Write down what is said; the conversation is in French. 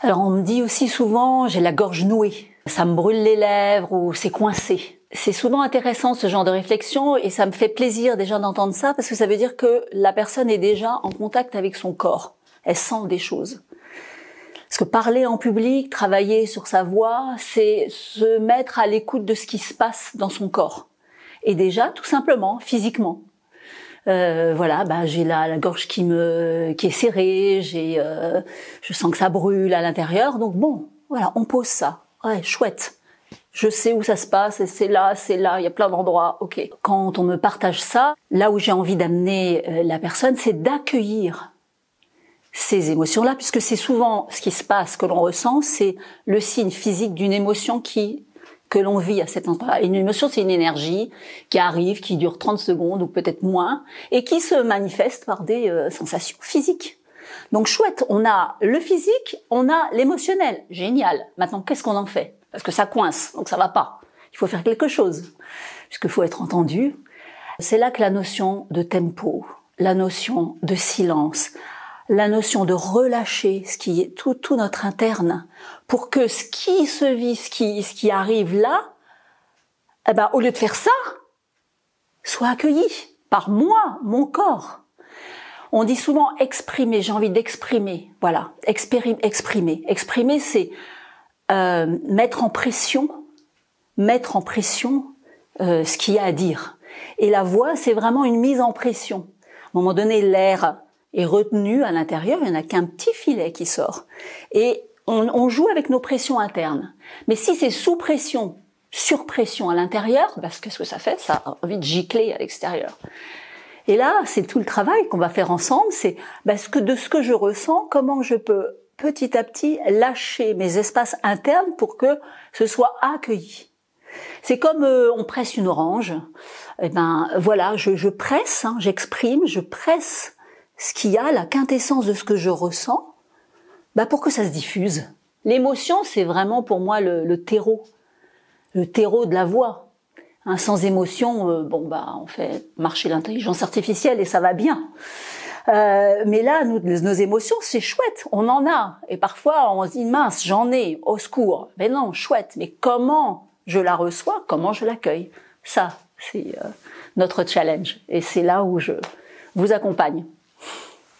Alors on me dit aussi souvent, j'ai la gorge nouée, ça me brûle les lèvres ou c'est coincé. C'est souvent intéressant ce genre de réflexion et ça me fait plaisir déjà d'entendre ça parce que ça veut dire que la personne est déjà en contact avec son corps. Elle sent des choses. Parce que parler en public, travailler sur sa voix, c'est se mettre à l'écoute de ce qui se passe dans son corps. Et déjà, tout simplement, physiquement. Voilà, j'ai la gorge qui est serrée, je sens que ça brûle à l'intérieur, donc bon, voilà, on pose ça. Ouais, chouette. Je sais où ça se passe, et c'est là, il y a plein d'endroits, ok. Quand on me partage ça, là où j'ai envie d'amener la personne, c'est d'accueillir ces émotions-là, puisque c'est souvent ce qui se passe, que l'on ressent, c'est le signe physique d'une émotion que l'on vit à cet endroit. Une émotion, c'est une énergie qui arrive, qui dure 30 secondes ou peut-être moins, et qui se manifeste par des sensations physiques. Donc chouette, on a le physique, on a l'émotionnel. Génial. Maintenant, qu'est-ce qu'on en fait? Parce que ça coince, donc ça va pas. Il faut faire quelque chose, puisqu'il faut être entendu. C'est là que la notion de tempo, la notion de silence, la notion de relâcher ce qui est tout notre interne, pour que ce qui se vit, ce qui arrive là, au lieu de faire ça, soit accueilli par moi, mon corps. On dit souvent exprimer, j'ai envie d'exprimer, voilà, exprimer. Exprimer, c'est mettre en pression ce qu'il y a à dire. Et la voix, c'est vraiment une mise en pression. À un moment donné, l'air est retenu à l'intérieur, il n'y en a qu'un petit filet qui sort. Et on joue avec nos pressions internes. Mais si c'est sous pression, sur pression à l'intérieur, qu'est-ce que ça fait? Ça a envie de gicler à l'extérieur. Et là, c'est tout le travail qu'on va faire ensemble, c'est de ce que je ressens, comment je peux petit à petit lâcher mes espaces internes pour que ce soit accueilli. C'est comme on presse une orange. Voilà, je presse, j'exprime, je presse ce qu'il y a, la quintessence de ce que je ressens, pour que ça se diffuse. L'émotion, c'est vraiment pour moi le terreau de la voix. Sans émotion, on fait marcher l'intelligence artificielle et ça va bien. Mais là, nos émotions, c'est chouette, on en a. Et parfois, on se dit, mince, j'en ai, au secours. Mais non, chouette, mais comment je la reçois, comment je l'accueille? Ça, c'est notre challenge. Et c'est là où je vous accompagne.